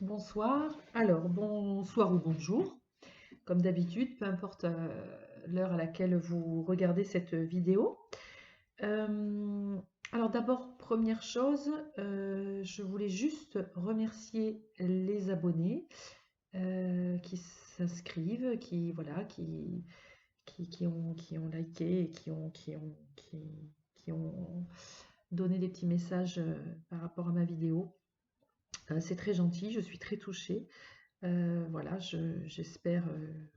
Bonsoir. Alors, bonsoir ou bonjour, comme d'habitude, peu importe l'heure à laquelle vous regardez cette vidéo. Euh, alors d'abord, première chose, je voulais juste remercier les abonnés qui s'inscrivent, qui voilà, qui ont liké et qui ont donné des petits messages par rapport à ma vidéo. C'est très gentil, je suis très touchée. Voilà, j'espère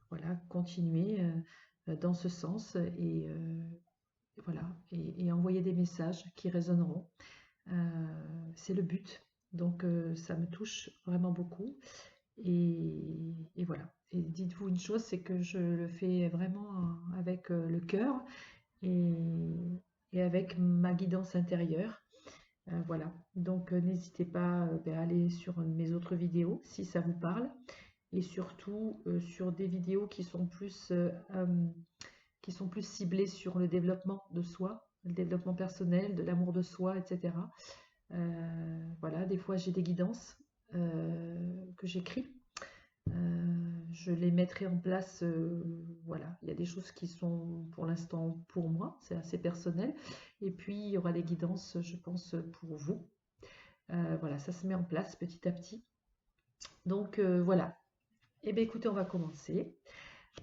voilà, continuer dans ce sens voilà, et envoyer des messages qui résonneront. C'est le but. Donc ça me touche vraiment beaucoup. Et voilà. Et dites-vous une chose, c'est que je le fais vraiment avec le cœur et, et avec ma guidance intérieure. Voilà. Donc n'hésitez pas à aller sur mes autres vidéos si ça vous parle et surtout sur des vidéos qui sont plus ciblées sur le développement de soi, le développement personnel, de l'amour de soi, etc. Voilà, des fois j'ai des guidances que j'écris. Je les mettrai en place. Voilà, il y a des choses qui sont pour l'instant pour moi, c'est assez personnel. Et puis il y aura les guidances, je pense, pour vous. Voilà, ça se met en place petit à petit. Donc voilà. Eh bien écoutez, on va commencer.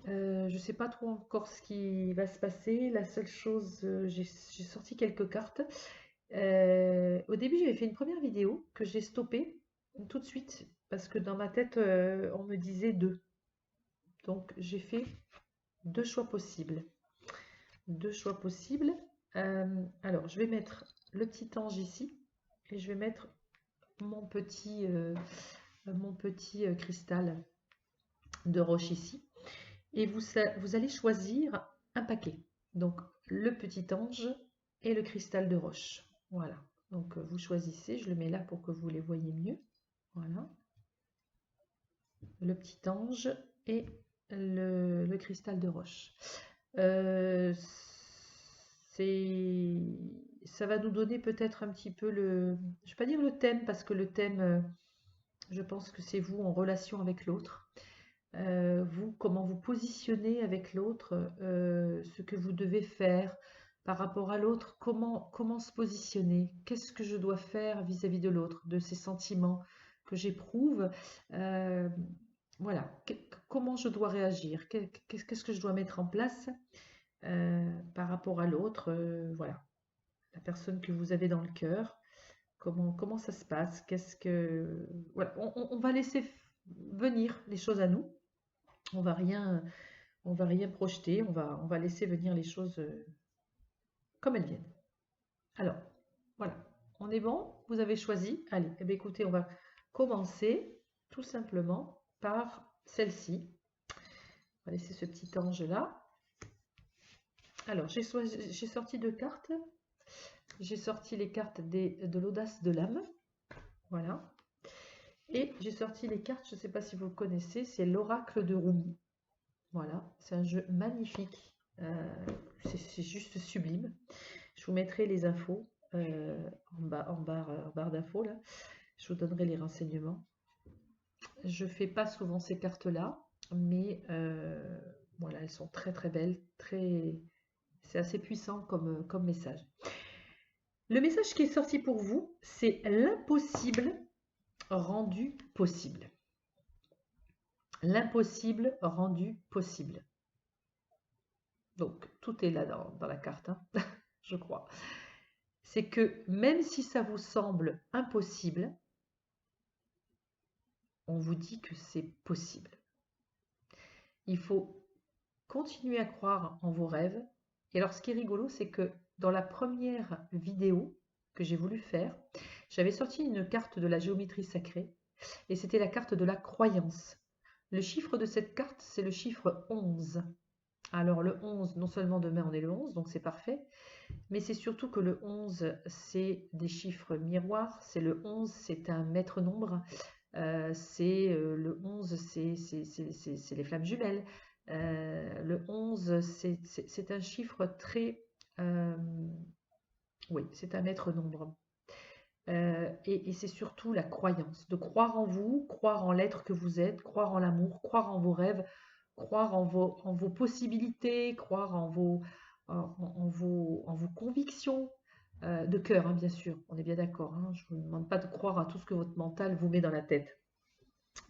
Je ne sais pas trop encore ce qui va se passer. La seule chose, j'ai sorti quelques cartes. Au début, j'avais fait une première vidéo que j'ai stoppée tout de suite parce que dans ma tête, on me disait deux. Donc, j'ai fait deux choix possibles. Deux choix possibles. Alors, je vais mettre le petit ange ici et je vais mettre mon petit cristal de roche ici. Et vous allez choisir un paquet. Donc le petit ange et le cristal de roche. Voilà. Donc vous choisissez, je le mets là pour que vous les voyez mieux. Voilà. Le petit ange et le cristal de roche. Euh, ça va nous donner peut-être un petit peu je ne vais pas dire le thème, parce que le thème, je pense que c'est vous en relation avec l'autre. Vous, comment vous positionnez avec l'autre, ce que vous devez faire par rapport à l'autre, comment se positionner, qu'est-ce que je dois faire vis-à-vis de l'autre, de ces sentiments que j'éprouve, euh, voilà, comment je dois réagir, qu'est-ce que je dois mettre en place par rapport à l'autre, voilà, la personne que vous avez dans le cœur, comment ça se passe, voilà, on va laisser venir les choses à nous. On va rien, on va rien projeter, on va laisser venir les choses comme elles viennent. Alors, voilà, on est bon, vous avez choisi. Allez, eh bien, écoutez, on va commencer tout simplement par celle-ci. On va laisser ce petit ange là. Alors, j'ai sorti deux cartes. J'ai sorti les cartes de l'audace de l'âme. Voilà. Et j'ai sorti les cartes, je ne sais pas si vous le connaissez, c'est l'oracle de Rumi. Voilà, c'est un jeu magnifique. C'est juste sublime. Je vous mettrai les infos en barre d'infos là. Je vous donnerai les renseignements. Je fais pas souvent ces cartes-là, mais voilà, elles sont très très belles, c'est assez puissant comme message. Le message qui est sorti pour vous, c'est l'impossible rendu possible. L'impossible rendu possible. Donc tout est là dans la carte, hein, je crois. C'est que même si ça vous semble impossible, on vous dit que c'est possible. Il faut continuer à croire en vos rêves. Et alors, ce qui est rigolo, c'est que dans la première vidéo que j'ai voulu faire, j'avais sorti une carte de la géométrie sacrée et c'était la carte de la croyance. Le chiffre de cette carte, c'est le chiffre 11. Alors le 11, non seulement demain on est le 11, donc c'est parfait, mais c'est surtout que le 11, c'est des chiffres miroirs, c'est le 11, c'est un maître nombre, le 11, c'est les flammes jumelles. Le 11, c'est un chiffre très... oui, c'est un maître nombre. Et c'est surtout la croyance, de croire en vous, croire en l'être que vous êtes, croire en l'amour, croire en vos rêves, croire en vos possibilités, croire en vos convictions de cœur, hein, bien sûr, on est bien d'accord, hein, je ne vous demande pas de croire à tout ce que votre mental vous met dans la tête.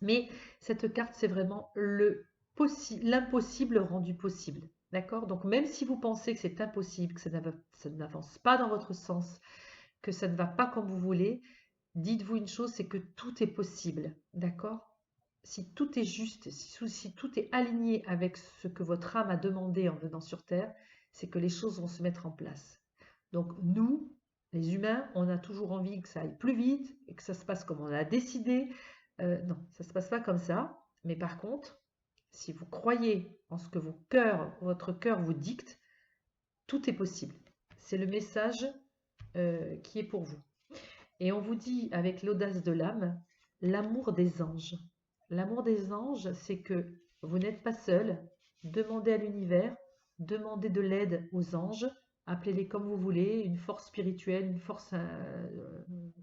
Mais cette carte, c'est vraiment l'impossible rendu possible. D'accord? Donc même si vous pensez que c'est impossible, que ça n'avance pas dans votre sens, que ça ne va pas comme vous voulez, dites-vous une chose, c'est que tout est possible. D'accord? Si tout est juste, si tout est aligné avec ce que votre âme a demandé en venant sur Terre, c'est que les choses vont se mettre en place. Donc nous, les humains, on a toujours envie que ça aille plus vite et que ça se passe comme on a décidé. Non, ça ne se passe pas comme ça. Mais par contre, si vous croyez en ce que votre cœur vous dicte, tout est possible. C'est le message qui est pour vous. Et on vous dit avec l'audace de l'âme, l'amour des anges. L'amour des anges, c'est que vous n'êtes pas seul. Demandez à l'univers, demandez de l'aide aux anges, appelez-les comme vous voulez, une force spirituelle, une force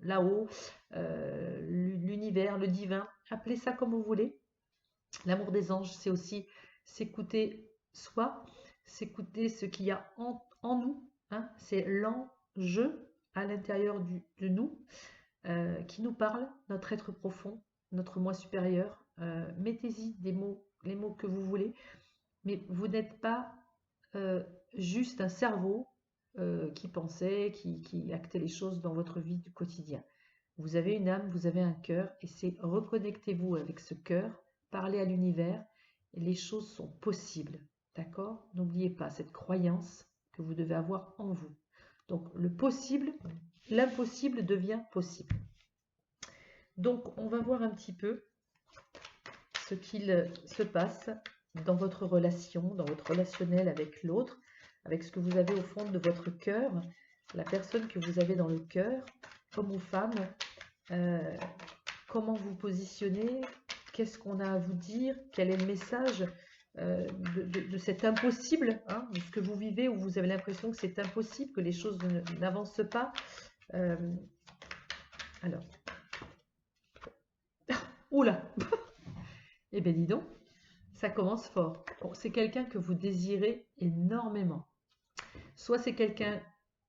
là-haut, l'univers, le divin, appelez ça comme vous voulez. L'amour des anges, c'est aussi s'écouter soi, s'écouter ce qu'il y a en nous, hein, c'est l'enjeu à l'intérieur de nous qui nous parle, notre être profond, notre moi supérieur. Mettez-y des mots, les mots que vous voulez, mais vous n'êtes pas juste un cerveau qui pensait, qui actait les choses dans votre vie du quotidien. Vous avez une âme, vous avez un cœur, et c'est reconnectez-vous avec ce cœur, parlez à l'univers, et les choses sont possibles. D'accord? N'oubliez pas cette croyance que vous devez avoir en vous. Donc le possible, l'impossible devient possible. Donc on va voir un petit peu ce qu'il se passe dans votre relation, dans votre relationnel avec l'autre, avec ce que vous avez au fond de votre cœur, la personne que vous avez dans le cœur, homme ou femme, comment vous positionnez, qu'est-ce qu'on a à vous dire, quel est le message de cet impossible, hein, de ce que vous vivez, où vous avez l'impression que c'est impossible, que les choses n'avancent pas. Alors, oula. Eh bien dis donc, ça commence fort. Bon, c'est quelqu'un que vous désirez énormément. Soit c'est quelqu'un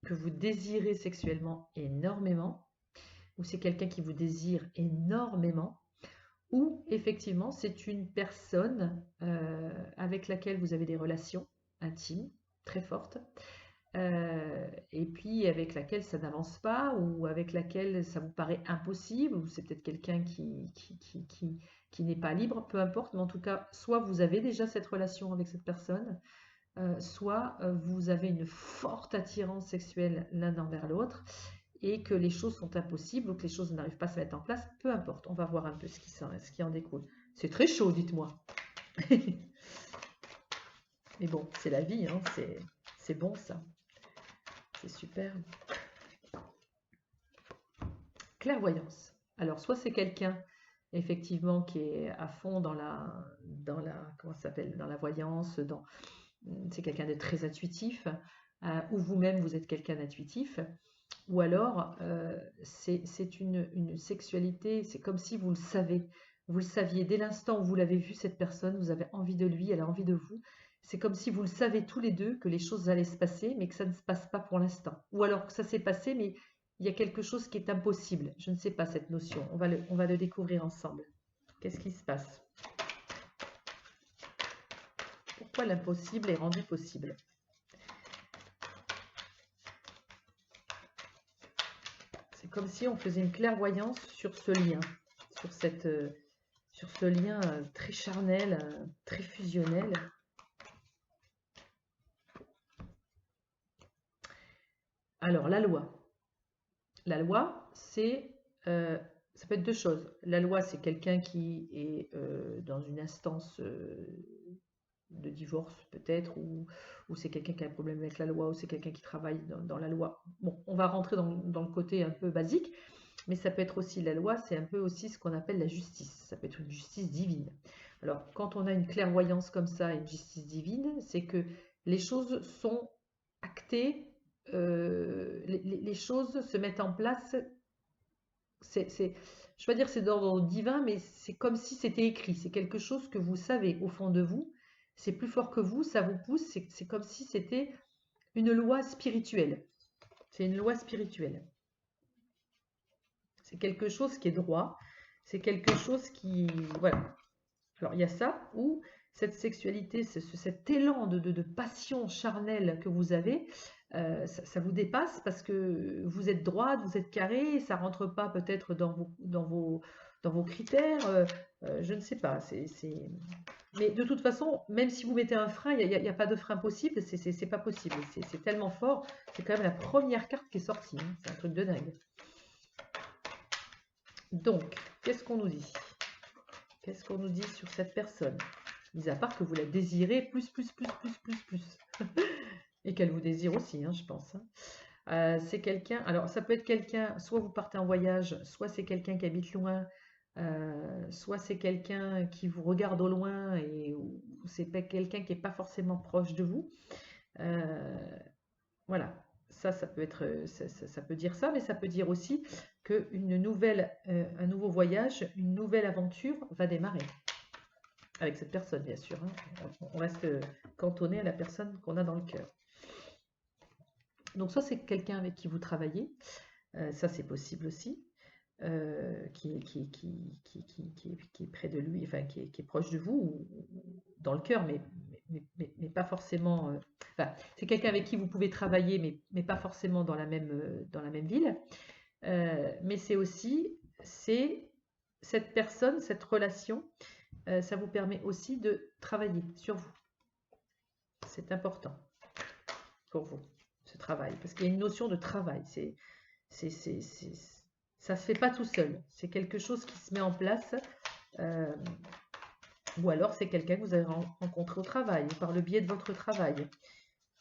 que vous désirez sexuellement énormément, ou c'est quelqu'un qui vous désire énormément, ou effectivement c'est une personne avec laquelle vous avez des relations intimes, très fortes, et puis avec laquelle ça n'avance pas, ou avec laquelle ça vous paraît impossible, ou c'est peut-être quelqu'un qui n'est pas libre, peu importe, mais en tout cas, soit vous avez déjà cette relation avec cette personne, soit vous avez une forte attirance sexuelle l'un envers l'autre, et que les choses sont impossibles, ou que les choses n'arrivent pas à se mettre en place, peu importe, on va voir un peu ce qui en découle. C'est très chaud, dites-moi. Mais bon, c'est la vie, hein, c'est bon ça. C'est super. Clairvoyance. Alors, soit c'est quelqu'un, effectivement, qui est à fond comment ça s'appelle, dans la voyance, c'est quelqu'un de très intuitif, ou vous-même, vous êtes quelqu'un d'intuitif, ou alors, c'est une sexualité, c'est comme si vous le savez. Vous le saviez, dès l'instant où vous l'avez vu, cette personne, vous avez envie de lui, elle a envie de vous. C'est comme si vous le savez tous les deux, que les choses allaient se passer, mais que ça ne se passe pas pour l'instant. Ou alors que ça s'est passé, mais il y a quelque chose qui est impossible. Je ne sais pas cette notion. On va le découvrir ensemble. Qu'est-ce qui se passe? Pourquoi l'impossible est rendu possible? C'est comme si on faisait une clairvoyance sur ce lien, sur ce lien très charnel, très fusionnel. Alors, la loi. La loi, ça peut être deux choses. La loi, c'est quelqu'un qui est dans une instance de divorce, peut-être, ou c'est quelqu'un qui a un problème avec la loi, ou c'est quelqu'un qui travaille dans la loi. Bon, on va rentrer dans le côté un peu basique, mais ça peut être aussi la loi, c'est un peu aussi ce qu'on appelle la justice. Ça peut être une justice divine. Alors, quand on a une clairvoyance comme ça, une justice divine, c'est que les choses sont actées, les choses se mettent en place je ne vais pas dire c'est d'ordre divin, mais c'est comme si c'était écrit. C'est quelque chose que vous savez au fond de vous. C'est plus fort que vous, ça vous pousse. C'est comme si c'était une loi spirituelle. C'est une loi spirituelle. C'est quelque chose qui est droit. C'est quelque chose qui... Voilà. Alors, il y a ça, ou cette sexualité, cet élan de passion charnelle que vous avez, ça vous dépasse parce que vous êtes droite, vous êtes carré, ça rentre pas peut-être dans vos critères, je ne sais pas. Mais de toute façon, même si vous mettez un frein, il n'y a pas de frein possible, c'est pas possible. C'est tellement fort, c'est quand même la première carte qui est sortie, hein. C'est un truc de dingue. Donc, qu'est-ce qu'on nous dit? Qu'est-ce qu'on nous dit sur cette personne? Mis à part que vous la désirez plus. Et qu'elle vous désire aussi, hein, je pense. C'est quelqu'un, alors ça peut être quelqu'un, soit vous partez en voyage, soit c'est quelqu'un qui habite loin, soit c'est quelqu'un qui vous regarde au loin, et c'est quelqu'un qui n'est pas forcément proche de vous. Voilà, ça peut être, ça peut dire ça, mais ça peut dire aussi un nouveau voyage, une nouvelle aventure va démarrer. Avec cette personne, bien sûr, hein. On reste cantonné à la personne qu'on a dans le cœur. Donc, soit c'est quelqu'un avec qui vous travaillez, ça c'est possible aussi, qui est près de lui, enfin qui est proche de vous, ou dans le cœur, mais pas forcément. Enfin, c'est quelqu'un avec qui vous pouvez travailler, mais pas forcément dans la même ville. Mais c'est aussi, cette personne, cette relation, ça vous permet aussi de travailler sur vous. C'est important pour vous, ce travail, parce qu'il y a une notion de travail. Ça se fait pas tout seul. C'est quelque chose qui se met en place. Ou alors c'est quelqu'un que vous avez rencontré au travail, par le biais de votre travail.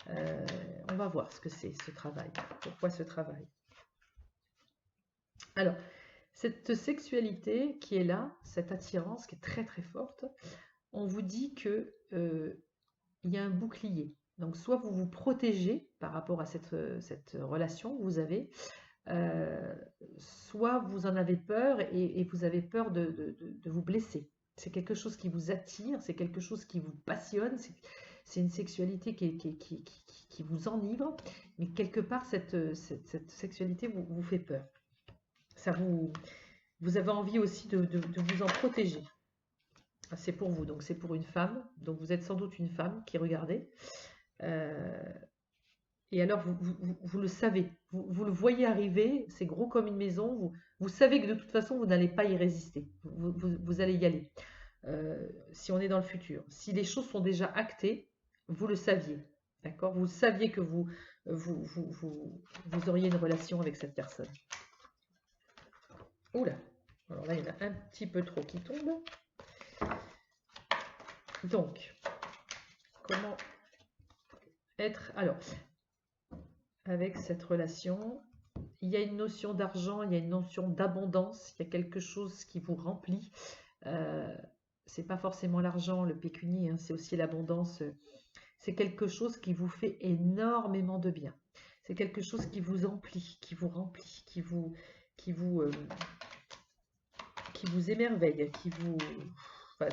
On va voir ce que c'est, ce travail. Pourquoi ce travail? Alors, cette sexualité qui est là, cette attirance qui est très très forte, on vous dit que il y a un bouclier. Donc, soit vous vous protégez par rapport à cette relation que vous avez, soit vous en avez peur et vous avez peur de vous blesser. C'est quelque chose qui vous attire, c'est quelque chose qui vous passionne, c'est une sexualité qui vous enivre, mais quelque part, cette sexualité vous fait peur. Vous avez envie aussi de vous en protéger. C'est pour vous, donc c'est pour une femme. Donc vous êtes sans doute une femme qui regardez. Et alors vous le savez, vous le voyez arriver, c'est gros comme une maison. Vous savez que de toute façon vous n'allez pas y résister. Vous allez y aller. Si on est dans le futur, si les choses sont déjà actées, vous le saviez. D'accord? Vous saviez que vous auriez une relation avec cette personne. Oula, alors là il y en a un petit peu trop qui tombent. Donc, comment être... Alors, avec cette relation, il y a une notion d'argent, il y a une notion d'abondance, il y a quelque chose qui vous remplit. C'est pas forcément l'argent, le pécunier, hein, c'est aussi l'abondance. C'est quelque chose qui vous fait énormément de bien. C'est quelque chose qui vous emplit, qui vous remplit, qui vous émerveille, enfin,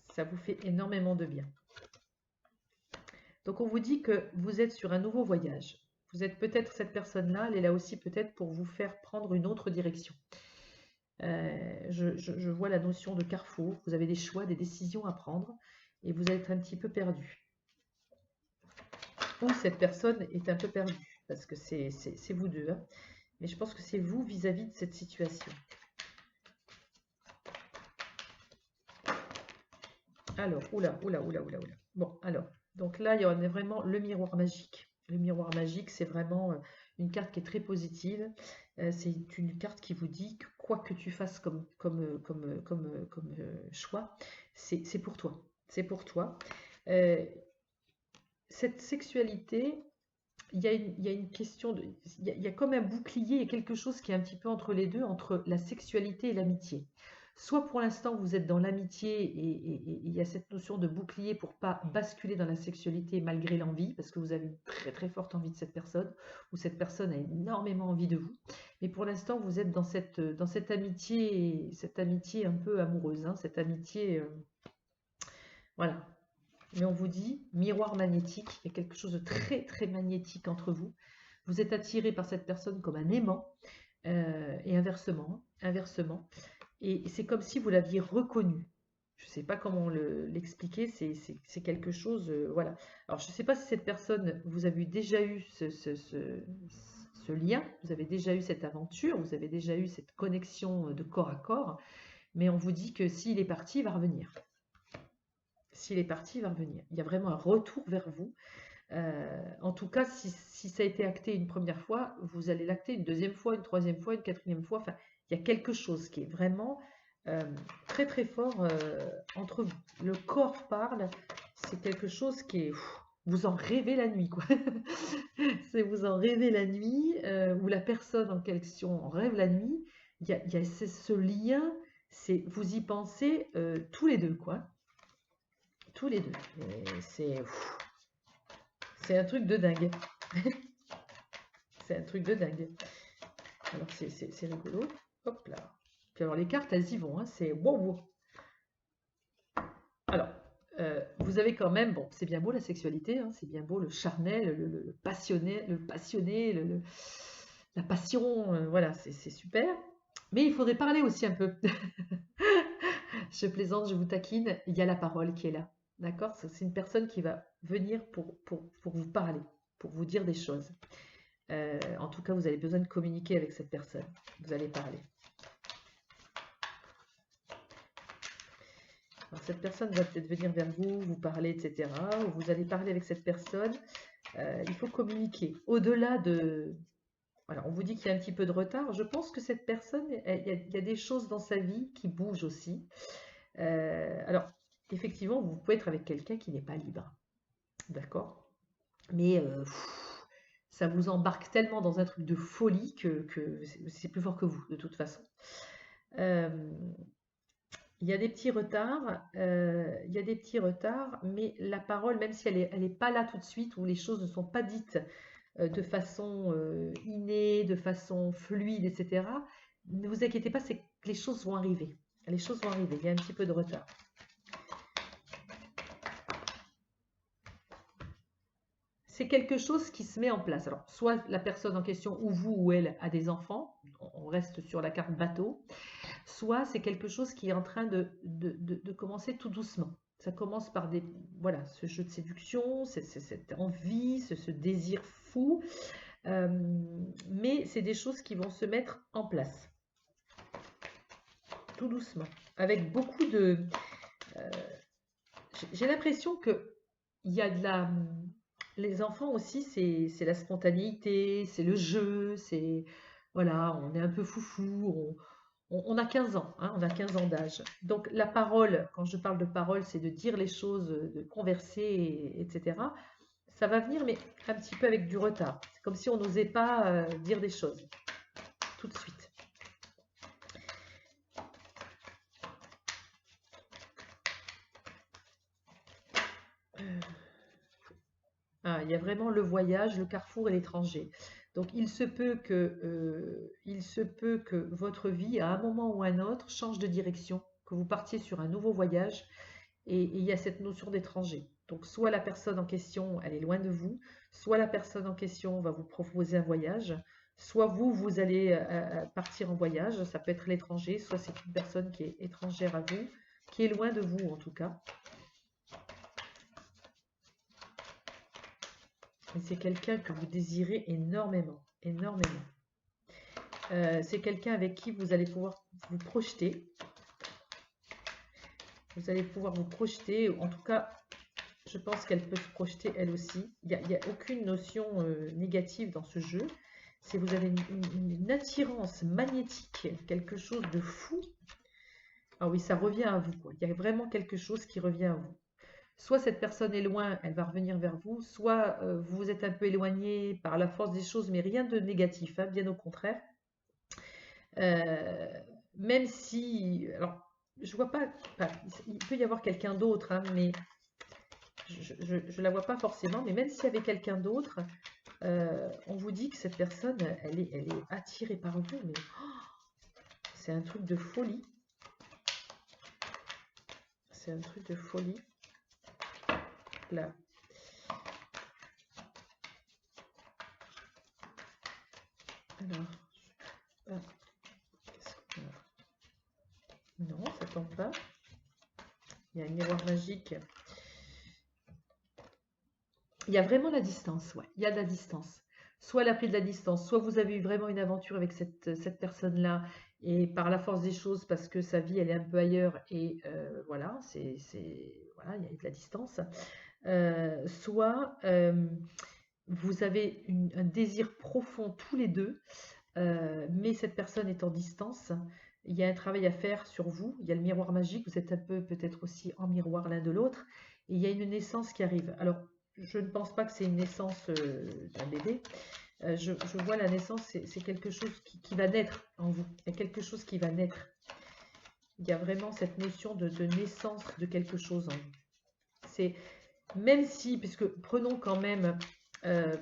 ça vous fait énormément de bien. Donc on vous dit que vous êtes sur un nouveau voyage. Vous êtes peut-être cette personne-là, elle est là aussi peut-être pour vous faire prendre une autre direction. Je vois la notion de carrefour. Vous avez des choix, des décisions à prendre et vous êtes un petit peu perdu. Ou cette personne est un peu perdue parce que c'est vous deux. Hein. Mais je pense que c'est vous vis-à-vis de cette situation. Alors, oula. Bon, alors, donc là, il y en a vraiment le miroir magique. Le miroir magique, c'est vraiment une carte qui est très positive. C'est une carte qui vous dit que quoi que tu fasses comme choix, c'est pour toi. C'est pour toi. Cette sexualité, il y a une question de... Il y a comme un bouclier, il y a quelque chose qui est un petit peu entre les deux, entre la sexualité et l'amitié. Soit pour l'instant vous êtes dans l'amitié et il y a cette notion de bouclier pour pas basculer dans la sexualité malgré l'envie, parce que vous avez une très très forte envie de cette personne, ou cette personne a énormément envie de vous. Mais pour l'instant vous êtes dans cette amitié un peu amoureuse, hein, cette amitié, voilà. Mais on vous dit, miroir magnétique, il y a quelque chose de très très magnétique entre vous. Vous êtes attiré par cette personne comme un aimant, et inversement, inversement. Et c'est comme si vous l'aviez reconnu. Je ne sais pas comment l'expliquer, c'est quelque chose, voilà. Alors, je ne sais pas si cette personne, vous avez déjà eu ce lien, vous avez déjà eu cette aventure, vous avez déjà eu cette connexion de corps à corps, mais on vous dit que s'il est parti, il va revenir. S'il est parti, il va revenir. Il y a vraiment un retour vers vous. En tout cas, si ça a été acté une première fois, vous allez l'acter une deuxième fois, une troisième fois, une quatrième fois. Enfin, il y a quelque chose qui est vraiment très très fort entre vous. Le corps parle, c'est quelque chose qui est... vous en rêvez la nuit, quoi. C'est vous en rêvez la nuit, ou la personne en question en rêve la nuit. Il y a ce lien, vous y pensez tous les deux, quoi. Tous les deux. C'est un truc de dingue. C'est un truc de dingue. Alors, c'est rigolo. Hop là. Puis alors, les cartes, elles y vont. Hein, c'est wow. Alors, vous avez quand même, bon, c'est bien beau la sexualité, hein, c'est bien beau le charnel, le passionné, la passion, voilà, c'est super. Mais il faudrait parler aussi un peu. Je plaisante, je vous taquine, il y a la parole qui est là. D'accord? C'est une personne qui va venir pour vous parler, pour vous dire des choses. En tout cas, vous avez besoin de communiquer avec cette personne. Vous allez parler. Alors, cette personne va peut-être venir vers vous, vous parler, etc. Ou vous allez parler avec cette personne. Il faut communiquer. Au-delà de... Voilà, on vous dit qu'il y a un petit peu de retard. Je pense que cette personne, il y a des choses dans sa vie qui bougent aussi. Alors, effectivement, vous pouvez être avec quelqu'un qui n'est pas libre. D'accord? Mais ça vous embarque tellement dans un truc de folie que c'est plus fort que vous, de toute façon. Il y a des petits retards, mais la parole, même si elle est pas là tout de suite, ou les choses ne sont pas dites de façon innée, de façon fluide, etc., ne vous inquiétez pas, c'est que les choses vont arriver. Les choses vont arriver, il y a un petit peu de retard. C'est quelque chose qui se met en place. Alors, soit la personne en question, ou vous ou elle, a des enfants, on reste sur la carte bateau, soit c'est quelque chose qui est en train de commencer tout doucement. Ça commence par voilà, ce jeu de séduction, cette envie, ce désir fou, mais c'est des choses qui vont se mettre en place, tout doucement, avec beaucoup de... j'ai l'impression que il y a de la... Les enfants aussi, c'est la spontanéité, c'est le jeu, c'est... Voilà, on est un peu foufou, on a 15 ans, hein, on a 15 ans d'âge. Donc la parole, quand je parle de parole, c'est de dire les choses, de converser, etc. Ça va venir, mais un petit peu avec du retard. C'est comme si on n'osait pas dire des choses tout de suite. Ah, il y a vraiment le voyage, le carrefour et l'étranger. Donc il se peut que votre vie, à un moment ou un autre, change de direction, que vous partiez sur un nouveau voyage, et il y a cette notion d'étranger. Donc soit la personne en question, elle est loin de vous, soit la personne en question va vous proposer un voyage, soit vous allez partir en voyage, ça peut être l'étranger, soit c'est une personne qui est étrangère à vous, qui est loin de vous en tout cas. Mais c'est quelqu'un que vous désirez énormément, énormément. C'est quelqu'un avec qui vous allez pouvoir vous projeter. Vous allez pouvoir vous projeter, en tout cas, je pense qu'elle peut se projeter elle aussi. Il n'y a aucune notion négative dans ce jeu. C'est vous avez une attirance magnétique, quelque chose de fou. Ah oui, ça revient à vous, quoi. Il y a vraiment quelque chose qui revient à vous. Soit cette personne est loin, elle va revenir vers vous, soit vous vous êtes un peu éloigné par la force des choses, mais rien de négatif, hein, bien au contraire. Même si, alors, je vois pas, enfin, il peut y avoir quelqu'un d'autre, hein, mais je la vois pas forcément, mais même s'il y avait quelqu'un d'autre, on vous dit que cette personne, elle est attirée par vous, mais c'est un truc de folie. C'est un truc de folie. Là. Alors, non, ça tombe pas. Il y a un miroir magique. Il y a vraiment la distance, ouais. Il y a de la distance. Soit elle a pris de la distance, soit vous avez eu vraiment une aventure avec cette personne-là, et par la force des choses, parce que sa vie, elle est un peu ailleurs, et voilà, voilà, il y a de la distance. Soit vous avez un désir profond tous les deux, mais cette personne est en distance. Il y a un travail à faire sur vous. Il y a le miroir magique. Vous êtes un peu peut-être aussi en miroir l'un de l'autre. Et il y a une naissance qui arrive. Alors, je ne pense pas que c'est une naissance d'un bébé. Je vois la naissance, c'est quelque chose qui va naître en vous. Il y a quelque chose qui va naître. Il y a vraiment cette notion de naissance de quelque chose en vous. C'est même si, puisque prenons quand même le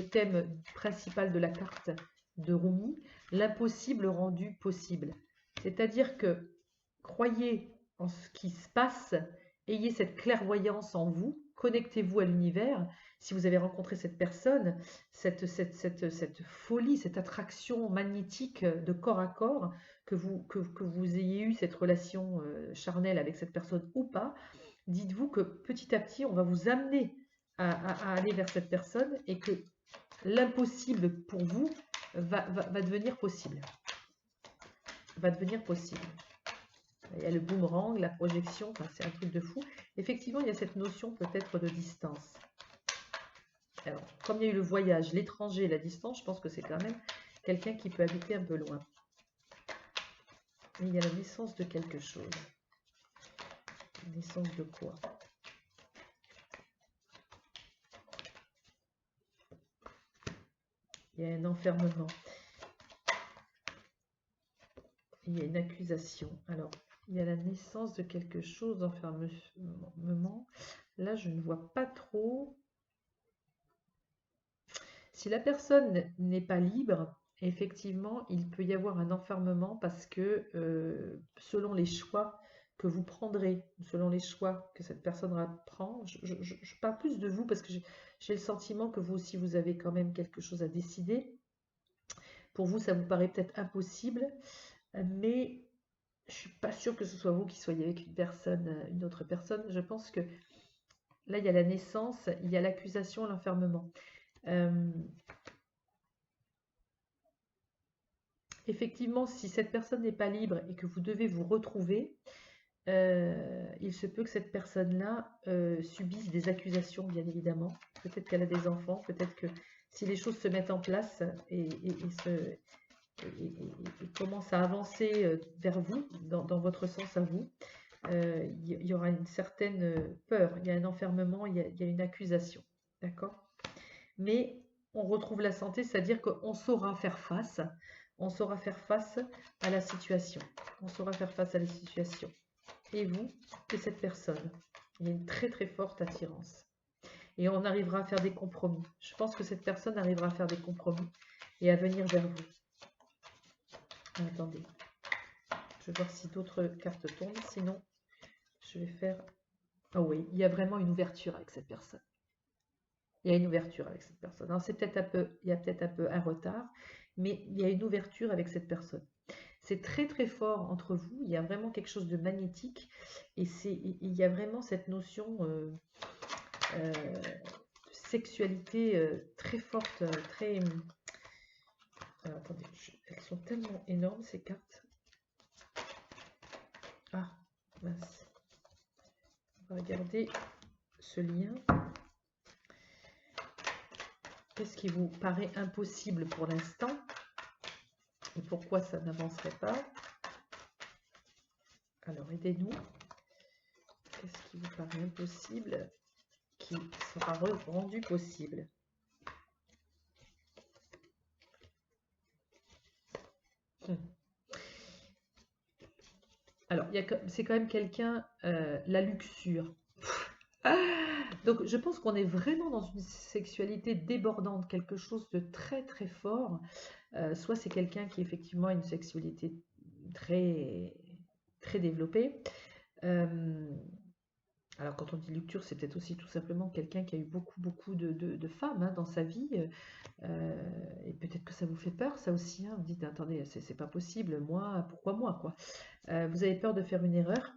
thème principal de la carte de Rumi, l'impossible rendu possible. C'est-à-dire que croyez en ce qui se passe, ayez cette clairvoyance en vous, connectez-vous à l'univers. Si vous avez rencontré cette personne, cette folie, cette attraction magnétique de corps à corps, que vous ayez eu cette relation charnelle avec cette personne ou pas, dites-vous que petit à petit, on va vous amener à aller vers cette personne et que l'impossible pour vous va devenir possible. Va devenir possible. Il y a le boomerang, la projection, enfin, c'est un truc de fou. Effectivement, il y a cette notion peut-être de distance. Alors, comme il y a eu le voyage, l'étranger, la distance, je pense que c'est quand même quelqu'un qui peut habiter un peu loin. Mais il y a la naissance de quelque chose. Naissance de quoi? Il y a un enfermement. Il y a une accusation. Alors, il y a la naissance de quelque chose d'enfermement. Là, je ne vois pas trop. Si la personne n'est pas libre, effectivement, il peut y avoir un enfermement parce que selon les choix que vous prendrez, selon les choix que cette personne prend, je parle plus de vous parce que j'ai le sentiment que vous aussi, vous avez quand même quelque chose à décider. Pour vous, ça vous paraît peut-être impossible, mais je ne suis pas sûre que ce soit vous qui soyez avec une autre personne. Je pense que là, il y a la naissance, il y a l'accusation, l'enfermement. Effectivement, si cette personne n'est pas libre et que vous devez vous retrouver, il se peut que cette personne-là subisse des accusations, bien évidemment. Peut-être qu'elle a des enfants, peut-être que si les choses se mettent en place et commencent à avancer vers vous, dans votre sens à vous, il y aura une certaine peur, il y a un enfermement, il y a une accusation. D'accord? Mais on retrouve la santé, c'est-à-dire qu'on saura faire face. On saura faire face à la situation. On saura faire face à la situation. Et vous, et cette personne. Il y a une très très forte attirance. Et on arrivera à faire des compromis. Je pense que cette personne arrivera à faire des compromis et à venir vers vous. Attendez. Je vais voir si d'autres cartes tombent. Sinon, je vais faire... Oh oui, il y a vraiment une ouverture avec cette personne. Il y a une ouverture avec cette personne. Alors c'est peut-être un peu, il y a peut-être un peu un retard, mais il y a une ouverture avec cette personne. C'est très très fort entre vous. Il y a vraiment quelque chose de magnétique et il y a vraiment cette notion de sexualité très forte, très. Attendez, elles sont tellement énormes ces cartes. Ah, mince. On va regarder ce lien. Qu'est-ce qui vous paraît impossible pour l'instant? Et pourquoi ça n'avancerait pas? Alors, aidez-nous. Qu'est-ce qui vous paraît impossible qui sera rendu possible? Alors, c'est quand même quelqu'un, la luxure. Donc, je pense qu'on est vraiment dans une sexualité débordante, quelque chose de très très fort. Soit c'est quelqu'un qui effectivement a une sexualité très très développée. Euh, alors quand on dit luxure, c'est peut-être aussi tout simplement quelqu'un qui a eu beaucoup de femmes hein, dans sa vie. Et peut-être que ça vous fait peur, ça aussi. Hein. Vous dites, attendez, c'est pas possible, moi, pourquoi moi, quoi. Vous avez peur de faire une erreur.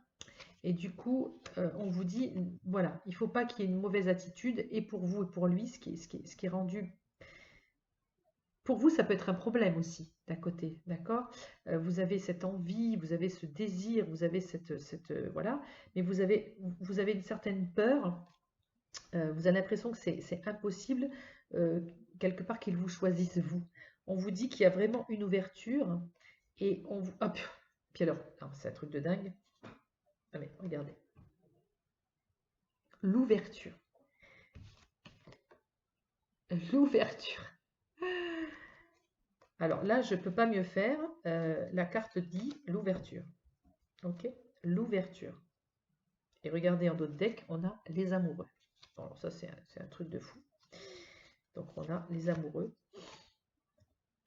Et du coup, on vous dit, voilà, il ne faut pas qu'il y ait une mauvaise attitude, et pour vous et pour lui, ce qui est rendu. Pour vous, ça peut être un problème aussi, d'un côté, d'accord? Vous avez cette envie, vous avez ce désir, vous avez voilà, mais vous avez une certaine peur, vous avez l'impression que c'est impossible, euh, quelque part, qu'il vous choisisse vous. On vous dit qu'il y a vraiment une ouverture, et on vous. Hop, puis alors, non, c'est un truc de dingue. Ah mais regardez, l'ouverture. L'ouverture. Alors là, je ne peux pas mieux faire. La carte dit l'ouverture. Ok? L'ouverture. Et regardez en d'autres decks, on a les amoureux. Bon, alors ça, c'est un truc de fou. Donc on a les amoureux.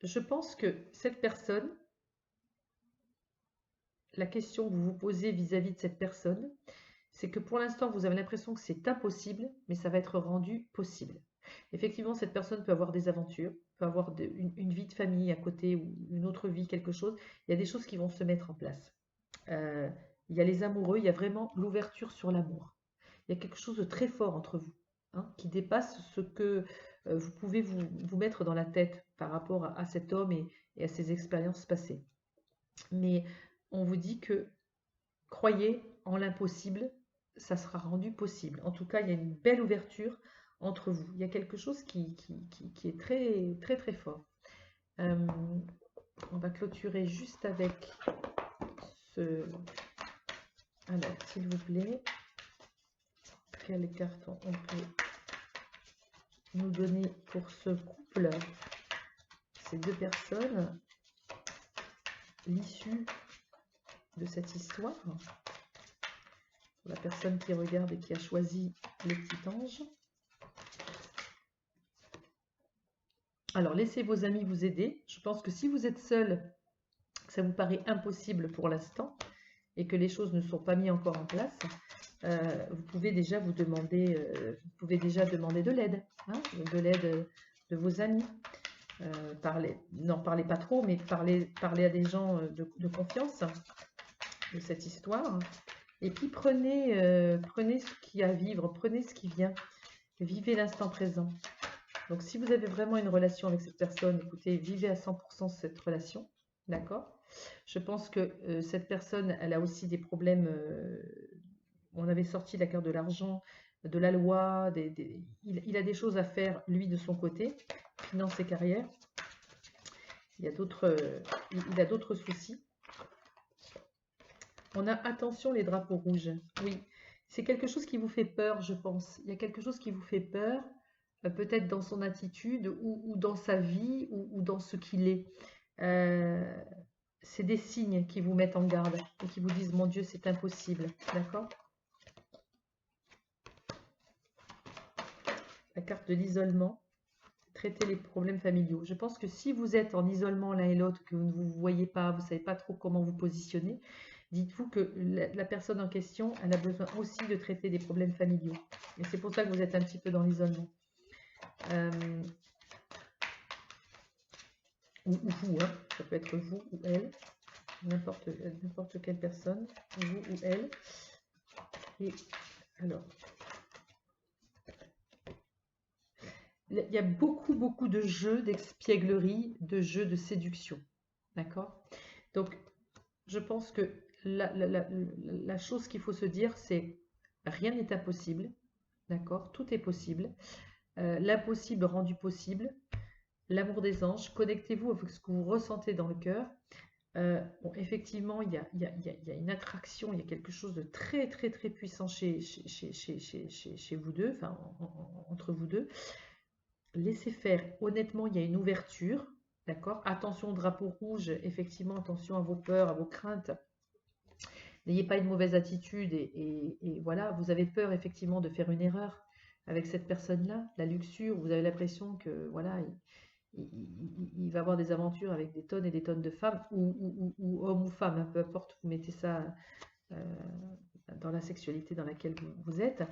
Je pense que cette personne, la question que vous vous posez vis-à-vis de cette personne, c'est que pour l'instant, vous avez l'impression que c'est impossible, mais ça va être rendu possible. Effectivement, cette personne peut avoir des aventures, peut avoir une vie de famille à côté ou une autre vie, quelque chose. Il y a des choses qui vont se mettre en place. Il y a les amoureux, il y a vraiment l'ouverture sur l'amour. Il y a quelque chose de très fort entre vous, hein, qui dépasse ce que vous pouvez vous mettre dans la tête par rapport à cet homme et à ses expériences passées. Mais on vous dit que croyez en l'impossible, ça sera rendu possible. En tout cas, il y a une belle ouverture entre vous. Il y a quelque chose qui est très très très fort. On va clôturer juste avec ce. Alors, s'il vous plaît, quelle carte on peut nous donner pour ce couple, ces deux personnes, l'issue de cette histoire, la personne qui regarde et qui a choisi le petit ange. Alors, laissez vos amis vous aider. Je pense que si vous êtes seul, ça vous paraît impossible pour l'instant et que les choses ne sont pas mises encore en place, vous pouvez déjà vous demander de l'aide, hein, de l'aide de vos amis. N'en parlez pas trop, mais parlez à des gens de confiance de cette histoire. Et puis prenez ce qu'il y a à vivre, prenez ce qui vient, vivez l'instant présent. Donc si vous avez vraiment une relation avec cette personne, écoutez, vivez à 100% cette relation, d'accord? Je pense que cette personne, elle a aussi des problèmes. On avait sorti la carte de l'argent, de la loi, il a des choses à faire, lui, de son côté, finance et carrière. Il a d'autres soucis. On a attention les drapeaux rouges. Oui, c'est quelque chose qui vous fait peur, je pense. Il y a quelque chose qui vous fait peur, peut-être dans son attitude ou dans sa vie ou dans ce qu'il est. C'est des signes qui vous mettent en garde et qui vous disent, mon Dieu, c'est impossible. D'accord? La carte de l'isolement. Traiter les problèmes familiaux. Je pense que si vous êtes en isolement l'un et l'autre, que vous ne vous voyez pas, vous ne savez pas trop comment vous positionner, dites-vous que la personne en question, elle a besoin aussi de traiter des problèmes familiaux. Et c'est pour ça que vous êtes un petit peu dans l'isolement. Ou vous, hein. Ça peut être vous ou elle, n'importe quelle personne, vous ou elle. Et alors, il y a beaucoup de jeux d'espièglerie, de jeux de séduction. D'accord? Donc, je pense que la chose qu'il faut se dire, c'est rien n'est impossible. D'accord? Tout est possible. L'impossible rendu possible. L'amour des anges. Connectez-vous avec ce que vous ressentez dans le cœur. Bon, effectivement, il y a une attraction, il y a quelque chose de très puissant chez vous deux, enfin entre vous deux. Laissez faire. Honnêtement, il y a une ouverture. D'accord? Attention au drapeau rouge, effectivement, attention à vos peurs, à vos craintes. n'ayez pas une mauvaise attitude et voilà, vous avez peur effectivement de faire une erreur avec cette personne-là, la luxure, vous avez l'impression que voilà, il va avoir des aventures avec des tonnes et des tonnes de femmes, ou hommes ou femmes, hein, peu importe, vous mettez ça euh, dans la sexualité dans laquelle vous êtes,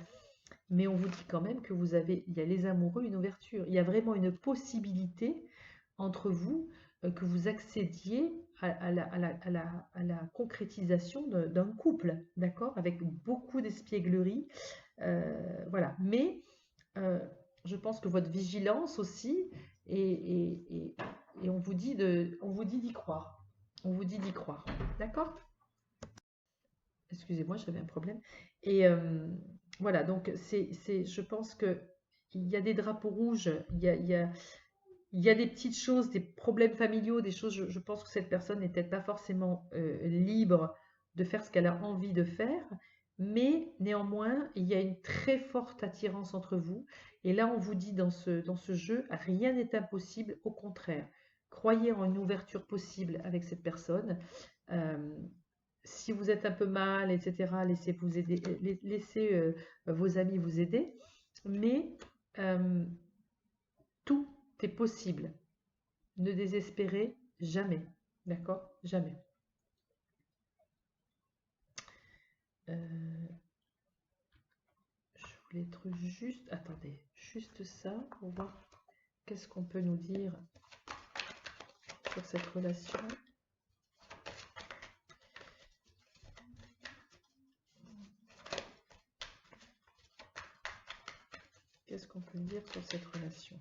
mais on vous dit quand même que vous avez, il y a les amoureux, une ouverture, il y a vraiment une possibilité entre vous que vous accédiez à la concrétisation d'un couple, d'accord, avec beaucoup d'espièglerie, voilà. Mais je pense que votre vigilance aussi, et on vous dit d'y croire. On vous dit d'y croire. D'accord? Excusez-moi, j'avais un problème. Et voilà, donc je pense que il y a des drapeaux rouges, il y a des petites choses, des problèmes familiaux, des choses, je pense que cette personne n'est peut-être pas forcément libre de faire ce qu'elle a envie de faire, mais néanmoins, il y a une très forte attirance entre vous. Et là, on vous dit dans ce jeu, rien n'est impossible, au contraire. Croyez en une ouverture possible avec cette personne. Euh, si vous êtes un peu mal, etc., laissez vous aider, laissez vos amis vous aider. Mais euh, tout est possible. Ne désespérez jamais. D'accord? Jamais. Euh, je voulais être juste... Attendez, juste ça pour voir qu'est-ce qu'on peut nous dire sur cette relation. Qu'est-ce qu'on peut dire sur cette relation?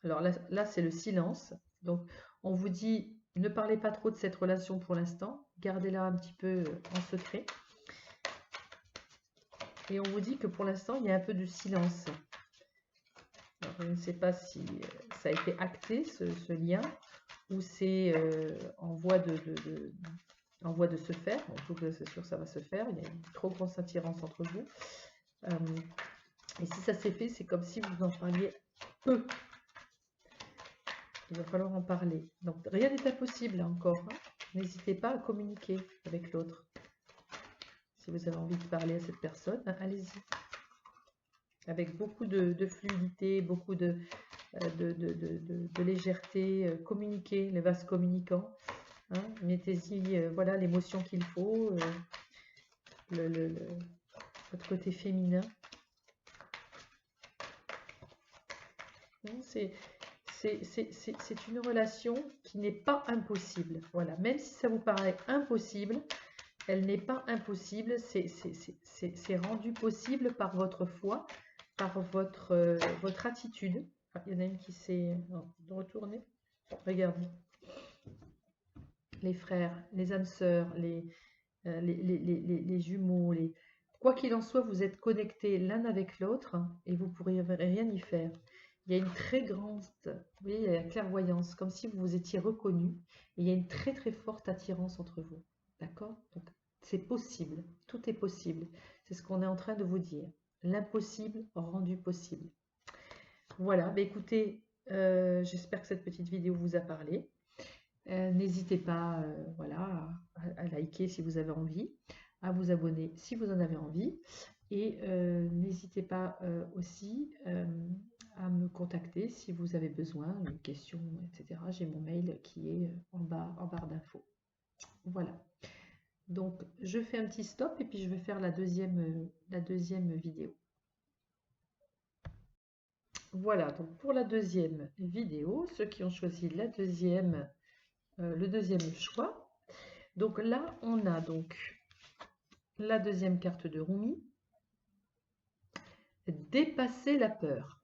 Alors là c'est le silence. Donc, on vous dit, ne parlez pas trop de cette relation pour l'instant. Gardez-la un petit peu en secret. Et on vous dit que pour l'instant, il y a un peu de silence. Alors, je ne sais pas si ça a été acté, ce lien, ou c'est en voie de se faire. En tout cas, c'est sûr, ça va se faire. Il y a une trop grosse attirance entre vous. Et si ça s'est fait, c'est comme si vous en parliez peu. Il va falloir en parler. Donc, rien n'est impossible encore. Hein. N'hésitez pas à communiquer avec l'autre. Si vous avez envie de parler à cette personne, hein, allez-y. Avec beaucoup de fluidité, beaucoup de légèreté, communiquez, les vases communicants. Hein, mettez-y voilà, l'émotion qu'il faut, votre côté féminin. C'est une relation qui n'est pas impossible. Voilà, même si ça vous paraît impossible, elle n'est pas impossible. C'est rendu possible par votre foi, par votre attitude. Ah, il y en a une qui s'est retournée. Regardez. Les frères, les âmes sœurs, les jumeaux, quoi qu'il en soit, vous êtes connectés l'un avec l'autre et vous ne pourriez rien y faire. Il y a une très grande, vous voyez, il y a la clairvoyance, comme si vous vous étiez reconnus. Et il y a une très très forte attirance entre vous. D'accord? Donc, c'est possible. Tout est possible. C'est ce qu'on est en train de vous dire. L'impossible rendu possible. Voilà. Bah, écoutez, j'espère que cette petite vidéo vous a parlé. N'hésitez pas voilà, à liker si vous avez envie, à vous abonner si vous en avez envie. Et n'hésitez pas aussi à me contacter si vous avez besoin, une question, etc. J'ai mon mail qui est en barre d'infos. Voilà. Donc, je fais un petit stop et puis je vais faire la deuxième vidéo. Voilà, donc pour la deuxième vidéo, ceux qui ont choisi le deuxième choix. Donc là, on a donc la deuxième carte de Rumi, dépasser la peur.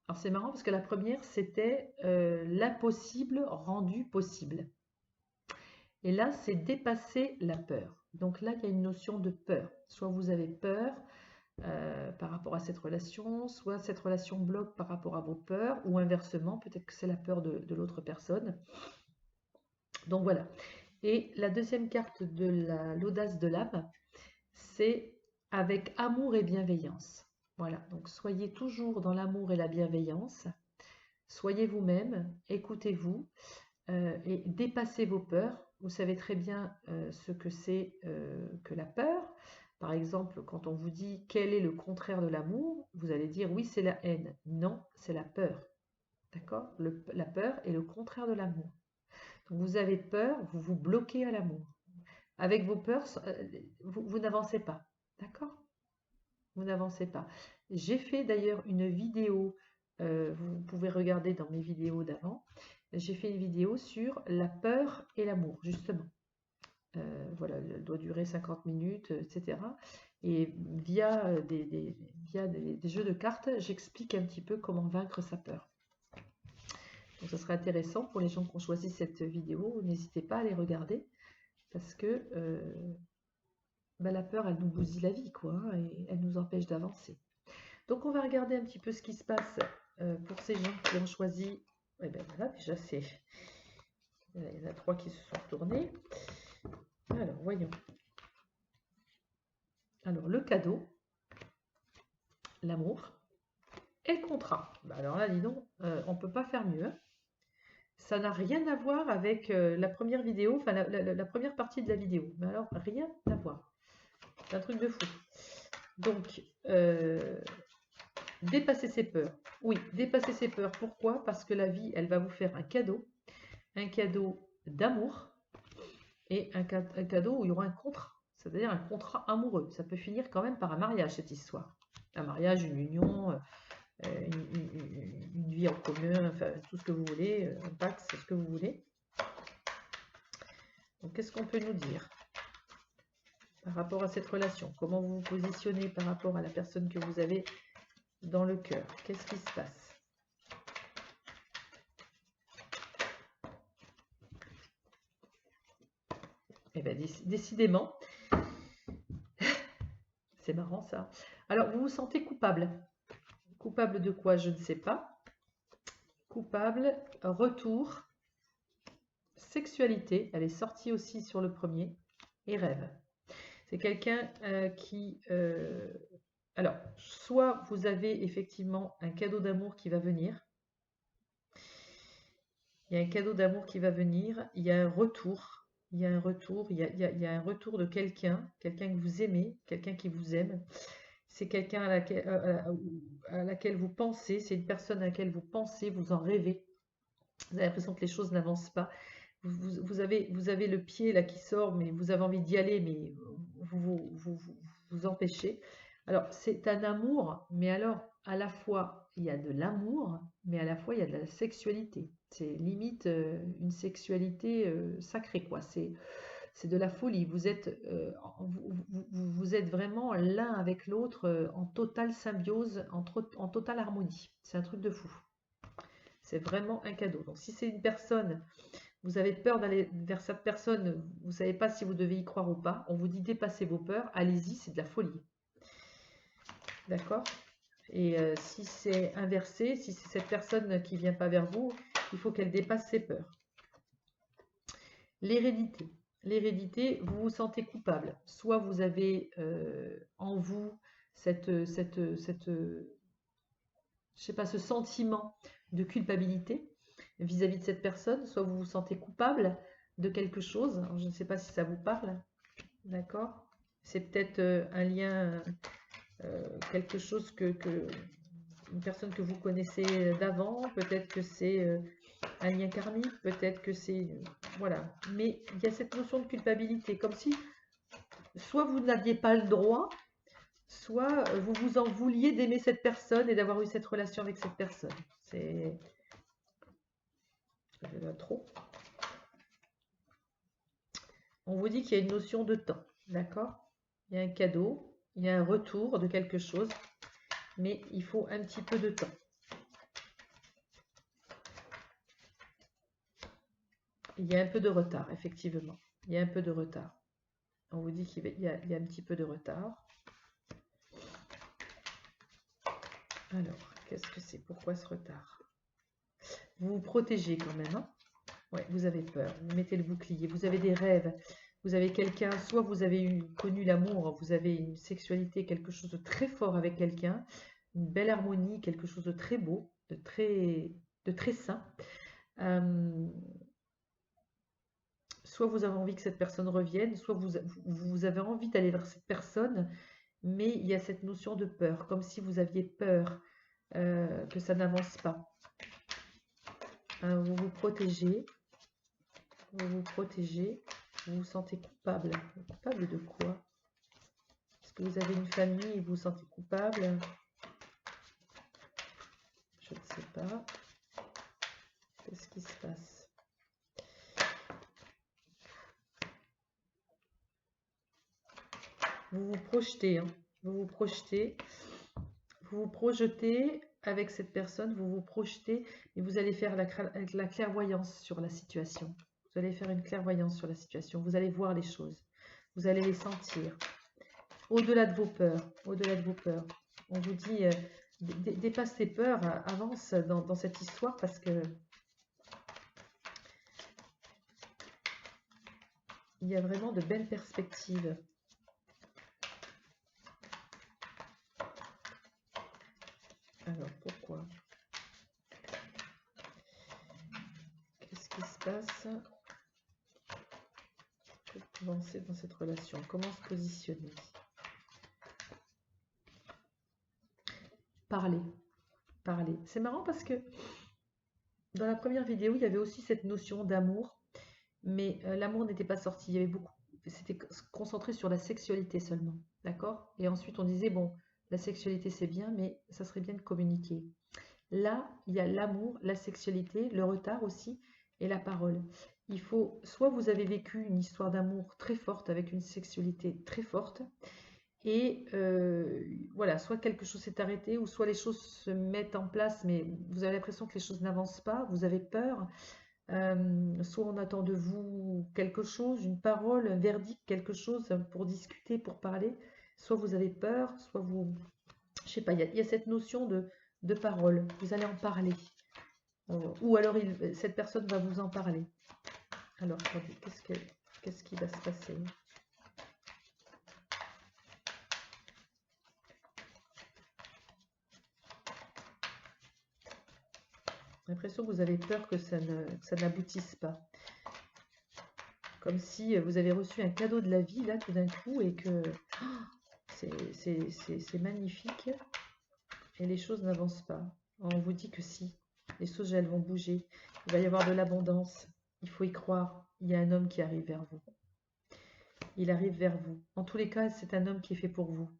Alors c'est marrant parce que la première, c'était l'impossible rendu possible. Et là, c'est dépasser la peur. Donc là, il y a une notion de peur. Soit vous avez peur par rapport à cette relation, soit cette relation bloque par rapport à vos peurs, ou inversement, peut-être que c'est la peur de l'autre personne. Donc voilà. Et la deuxième carte de l'audace de l'âme, c'est avec amour et bienveillance. Voilà, donc soyez toujours dans l'amour et la bienveillance. Soyez vous-même, écoutez-vous et dépassez vos peurs. vous savez très bien ce que c'est que la peur. Par exemple, quand on vous dit quel est le contraire de l'amour, vous allez dire oui, c'est la haine. Non, c'est la peur. D'accord? La peur est le contraire de l'amour. Donc vous avez peur, vous vous bloquez à l'amour. Avec vos peurs, vous n'avancez pas. D'accord? Vous n'avancez pas. J'ai fait d'ailleurs une vidéo, vous pouvez regarder dans mes vidéos d'avant, j'ai fait une vidéo sur la peur et l'amour, justement. Voilà, elle doit durer 50 minutes, etc. Et via des jeux de cartes, j'explique un petit peu comment vaincre sa peur. Donc ça serait intéressant pour les gens qui ont choisi cette vidéo, n'hésitez pas à les regarder, parce que la peur, elle nous bousille la vie, quoi, hein, et elle nous empêche d'avancer. Donc on va regarder un petit peu ce qui se passe pour ces gens qui ont choisi. Et bien voilà, déjà c'est. Il y en a 3 qui se sont tournés. Alors, voyons. Alors, le cadeau, l'amour et le contrat. Alors là, dis donc, on ne peut pas faire mieux. Hein. Ça n'a rien à voir avec la première vidéo, enfin la première partie de la vidéo. Mais alors, rien à voir. C'est un truc de fou. Donc, dépasser ses peurs. Oui, dépasser ses peurs. Pourquoi? Parce que la vie, elle va vous faire un cadeau d'amour et un cadeau où il y aura un contrat, c'est-à-dire un contrat amoureux. Ça peut finir quand même par un mariage, cette histoire. Un mariage, une union, une vie en commun, enfin tout ce que vous voulez, un pacte, c'est ce que vous voulez. Donc qu'est-ce qu'on peut nous dire par rapport à cette relation? Comment vous vous positionnez par rapport à la personne que vous avez dans le cœur? Qu'est-ce qui se passe? Eh bien, décidément, c'est marrant ça. Alors, vous vous sentez coupable. Coupable de quoi? Je ne sais pas. Coupable, retour, sexualité, elle est sortie aussi sur le premier, et rêve. C'est quelqu'un qui... alors, soit vous avez effectivement un cadeau d'amour qui va venir, il y a un cadeau d'amour qui va venir, il y a un retour, il y a un retour, il y a un retour de quelqu'un que vous aimez, quelqu'un qui vous aime. C'est quelqu'un à laquelle vous pensez, c'est une personne à laquelle vous pensez, vous en rêvez. Vous avez l'impression que les choses n'avancent pas. Vous avez le pied là qui sort, mais vous avez envie d'y aller, mais vous empêchez. Alors, c'est un amour, mais alors, à la fois, il y a de l'amour, mais à la fois, il y a de la sexualité. C'est limite une sexualité sacrée, quoi. C'est de la folie. Vous êtes vraiment l'un avec l'autre en totale symbiose, en totale harmonie. C'est un truc de fou. C'est vraiment un cadeau. Donc si c'est une personne, vous avez peur d'aller vers cette personne, vous ne savez pas si vous devez y croire ou pas, on vous dit dépassez vos peurs, allez-y, c'est de la folie. D'accord? Et si c'est inversé, si c'est cette personne qui ne vient pas vers vous, il faut qu'elle dépasse ses peurs. L'hérédité. L'hérédité, vous vous sentez coupable. Soit vous avez en vous je sais pas, ce sentiment de culpabilité vis-à-vis de cette personne, soit vous vous sentez coupable de quelque chose. Alors, je ne sais pas si ça vous parle, d'accord? C'est peut-être un lien, quelque chose une personne que vous connaissez d'avant, peut-être que c'est un lien karmique, peut-être que c'est... voilà. Mais il y a cette notion de culpabilité, comme si soit vous n'aviez pas le droit, soit vous vous en vouliez d'aimer cette personne et d'avoir eu cette relation avec cette personne. C'est trop. On vous dit qu'il y a une notion de temps, d'accord? Il y a un cadeau, il y a un retour de quelque chose, mais il faut un petit peu de temps. Il y a un peu de retard, effectivement. Il y a un peu de retard. On vous dit qu'il y a un petit peu de retard. Alors, qu'est-ce que c'est? Pourquoi ce retard? Vous vous protégez quand même, hein? Ouais, vous avez peur, vous mettez le bouclier, vous avez des rêves, vous avez quelqu'un, soit vous avez connu l'amour, vous avez une sexualité, quelque chose de très fort avec quelqu'un, une belle harmonie, quelque chose de très beau, de très sain. soit vous avez envie que cette personne revienne, soit vous avez envie d'aller vers cette personne, mais il y a cette notion de peur, comme si vous aviez peur que ça n'avance pas. Hein, vous vous protégez, vous vous sentez coupable. Coupable de quoi? Est-ce que vous avez une famille et vous vous sentez coupable? Je ne sais pas. Qu'est-ce qui se passe? Vous vous projetez, hein. Vous vous projetez. Vous vous projetez avec cette personne, vous vous projetez et vous allez faire la clairvoyance sur la situation. Vous allez faire une clairvoyance sur la situation. Vous allez voir les choses. Vous allez les sentir. Au-delà de vos peurs. Au-delà de vos peurs. On vous dit, dépasse tes peurs, avance dans cette histoire parce que il y a vraiment de belles perspectives. Alors, pourquoi? Qu'est-ce qui se passe pour avancer dans cette relation? Comment se positionner? Parler. Parler. C'est marrant parce que dans la première vidéo, il y avait aussi cette notion d'amour, mais l'amour n'était pas sorti. Il y avait beaucoup, c'était concentré sur la sexualité seulement, d'accord? Et ensuite, on disait, bon, la sexualité c'est bien, mais ça serait bien de communiquer. Là, il y a l'amour, la sexualité, le retard aussi, et la parole. Il faut, soit vous avez vécu une histoire d'amour très forte avec une sexualité très forte, et voilà, soit quelque chose s'est arrêté, ou soit les choses se mettent en place, mais vous avez l'impression que les choses n'avancent pas, vous avez peur. Soit on attend de vous quelque chose, une parole, un verdict, quelque chose pour discuter, pour parler. Soit vous avez peur, soit vous... Je sais pas, il y a cette notion de parole. Vous allez en parler. Ou alors cette personne va vous en parler. Alors, attendez, qu'est-ce qui va se passer? J'ai l'impression que vous avez peur que ça n'aboutisse pas. Comme si vous avez reçu un cadeau de la vie, là, tout d'un coup, et que c'est magnifique, et les choses n'avancent pas. On vous dit que si, les choses, elles vont bouger. Il va y avoir de l'abondance. Il faut y croire. Il y a un homme qui arrive vers vous. Il arrive vers vous. En tous les cas, c'est un homme qui est fait pour vous.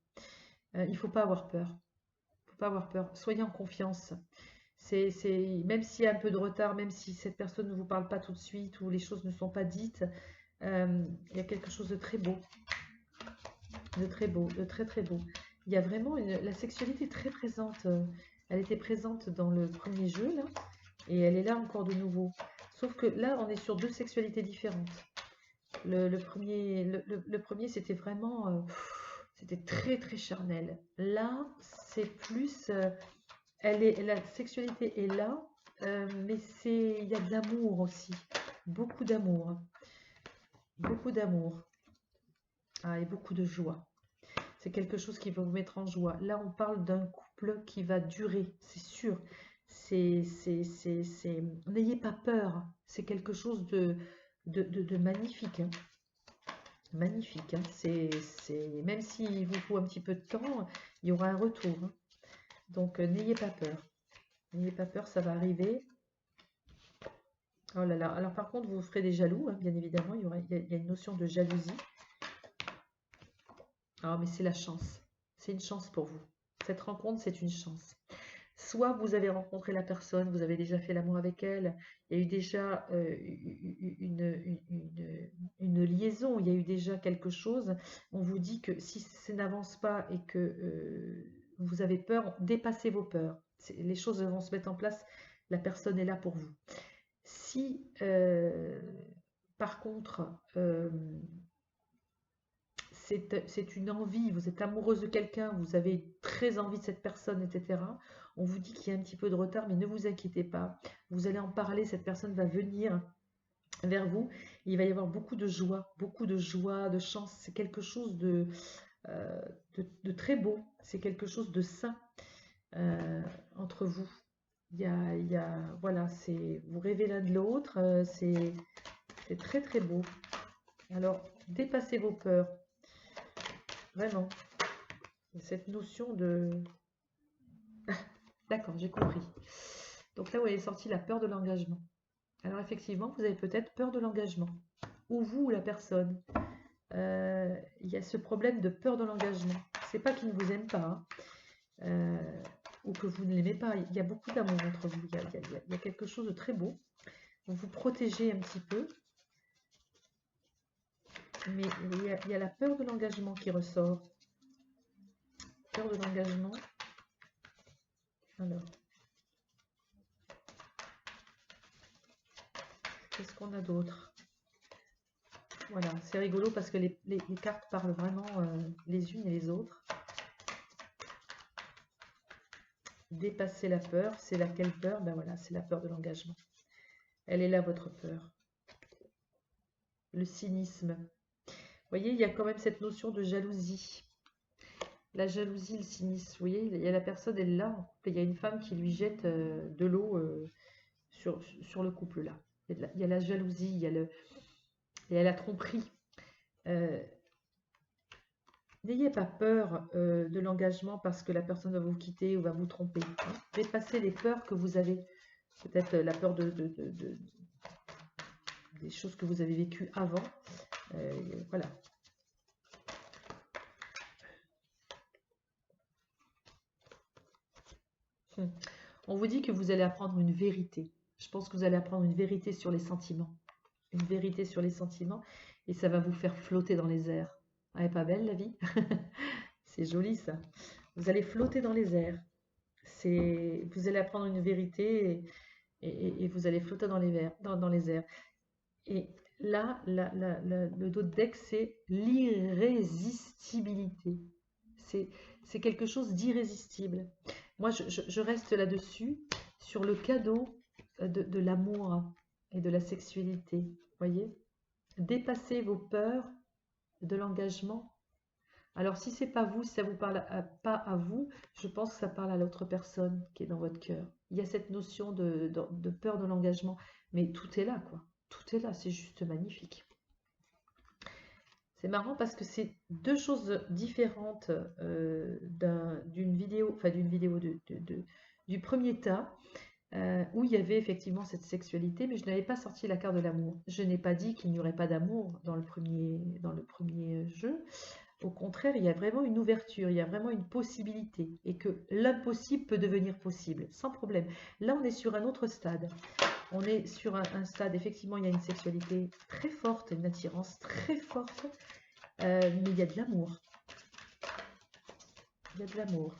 Il ne faut pas avoir peur. Il ne faut pas avoir peur. Soyez en confiance. Même s'il y a un peu de retard, même si cette personne ne vous parle pas tout de suite ou les choses ne sont pas dites, il y a quelque chose de très beau. De très beau, de très très beau. Il y a vraiment la sexualité très présente. Elle était présente dans le premier jeu, là, et elle est là encore de nouveau. Sauf que là, on est sur deux sexualités différentes. Le premier c'était vraiment... c'était très très charnel. Là, c'est plus... la sexualité est là, mais il y a de l'amour aussi. Beaucoup d'amour. Beaucoup d'amour. Ah, et beaucoup de joie. C'est quelque chose qui va vous mettre en joie. Là, on parle d'un couple qui va durer, c'est sûr. N'ayez pas peur. C'est quelque chose de magnifique. Hein. Magnifique. Hein. Même s'il vous faut un petit peu de temps, il y aura un retour. Hein. Donc, n'ayez pas peur. N'ayez pas peur, ça va arriver. Oh là là. Alors, par contre, vous ferez des jaloux, hein, bien évidemment. Il y a une notion de jalousie. Ah, mais c'est la chance. C'est une chance pour vous. Cette rencontre, c'est une chance. Soit vous avez rencontré la personne, vous avez déjà fait l'amour avec elle, il y a eu déjà une liaison, il y a eu déjà quelque chose. On vous dit que si ça n'avance pas et que vous avez peur, dépassez vos peurs. Les choses vont se mettre en place, la personne est là pour vous. Si, par contre, c'est une envie, vous êtes amoureuse de quelqu'un, vous avez très envie de cette personne, etc. On vous dit qu'il y a un petit peu de retard, mais ne vous inquiétez pas. Vous allez en parler, cette personne va venir vers vous. Il va y avoir beaucoup de joie, de chance. C'est quelque chose de très beau. C'est quelque chose de sain entre vous. Voilà, vous rêvez l'un de l'autre. C'est très très beau. Alors, dépassez vos peurs. Vraiment. Cette notion de... D'accord, j'ai compris. Donc là, vous avez sorti la peur de l'engagement. Alors effectivement, vous avez peut-être peur de l'engagement. Ou vous ou la personne. Il y a ce problème de peur de l'engagement. C'est pas qu'il ne vous aime pas, hein, ou que vous ne l'aimez pas. Il y a beaucoup d'amour entre vous. Il y a quelque chose de très beau. Vous vous protégez un petit peu. Mais il y a la peur de l'engagement qui ressort. Peur de l'engagement. Alors. Qu'est-ce qu'on a d'autre? Voilà, c'est rigolo parce que les cartes parlent vraiment les unes et les autres. Dépasser la peur, c'est laquelle peur? Ben voilà, c'est la peur de l'engagement. Elle est là, votre peur. Le cynisme. Vous voyez, il y a quand même cette notion de jalousie. La jalousie, le cynisme. Vous voyez, il y a la personne, elle est là. Il y a une femme qui lui jette de l'eau sur le couple là. Il y a la jalousie, il y a la tromperie. N'ayez pas peur de l'engagement parce que la personne va vous quitter ou va vous tromper. Hein. Dépassez les peurs que vous avez. Peut-être la peur des choses que vous avez vécues avant. Voilà. On vous dit que vous allez apprendre une vérité. Je pense que vous allez apprendre une vérité sur les sentiments. Une vérité sur les sentiments. Et ça va vous faire flotter dans les airs. Elle n'est pas belle la vie? C'est joli ça. Vous allez flotter dans les airs. Vous allez apprendre une vérité et vous allez flotter dans les airs. Et là, le dos de deck, c'est l'irrésistibilité. C'est quelque chose d'irrésistible. Moi, je reste là-dessus, sur le cadeau de l'amour et de la sexualité. Voyez? Dépassez vos peurs de l'engagement. Alors, si c'est pas vous, si ça vous parle pas à vous, je pense que ça parle à l'autre personne qui est dans votre cœur. Il y a cette notion de peur de l'engagement, mais tout est là, quoi. Tout est là, c'est juste magnifique. C'est marrant parce que c'est deux choses différentes d'une vidéo, enfin du premier tas, où il y avait effectivement cette sexualité, mais je n'avais pas sorti la carte de l'amour. Je n'ai pas dit qu'il n'y aurait pas d'amour dans le premier jeu. Au contraire, il y a vraiment une ouverture, il y a vraiment une possibilité, et que l'impossible peut devenir possible, sans problème. Là, on est sur un autre stade. On est sur un stade, effectivement, il y a une sexualité très forte, une attirance très forte, mais il y a de l'amour. Il y a de l'amour.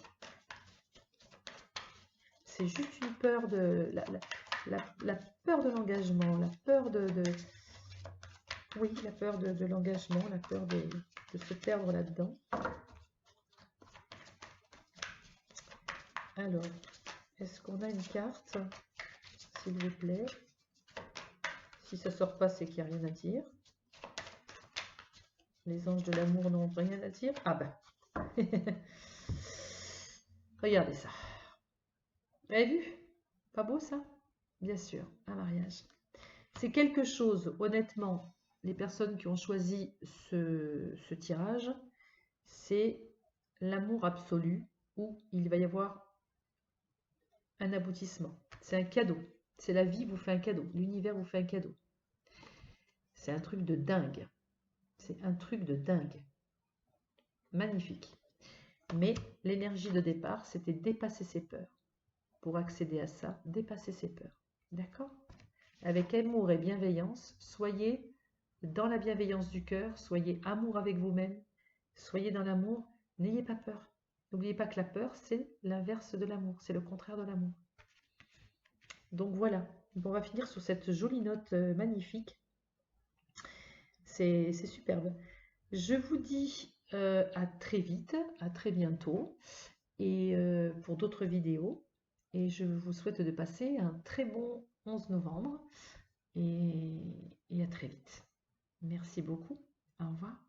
C'est juste une peur de... La peur de l'engagement, la peur oui, la peur de l'engagement, la peur de se perdre là-dedans. Alors, est-ce qu'on a une carte, s'il vous plaît? Si ça sort pas, c'est qu'il n'y a rien à dire. Les anges de l'amour n'ont rien à dire. Ah ben. Regardez ça. Vous avez vu? Pas beau ça? Bien sûr, un mariage. C'est quelque chose, honnêtement, les personnes qui ont choisi ce tirage, c'est l'amour absolu où il va y avoir un aboutissement. C'est un cadeau. C'est la vie vous fait un cadeau. L'univers vous fait un cadeau. C'est un truc de dingue. C'est un truc de dingue. Magnifique. Mais l'énergie de départ, c'était dépasser ses peurs. Pour accéder à ça, dépasser ses peurs. D'accord? Avec amour et bienveillance, soyez dans la bienveillance du cœur, soyez amour avec vous-même, soyez dans l'amour, n'ayez pas peur. N'oubliez pas que la peur, c'est l'inverse de l'amour, c'est le contraire de l'amour. Donc voilà, on va finir sur cette jolie note magnifique. C'est superbe. Je vous dis à très vite, à très bientôt, et pour d'autres vidéos. Et je vous souhaite de passer un très bon 11 novembre, et à très vite. Merci beaucoup. Au revoir.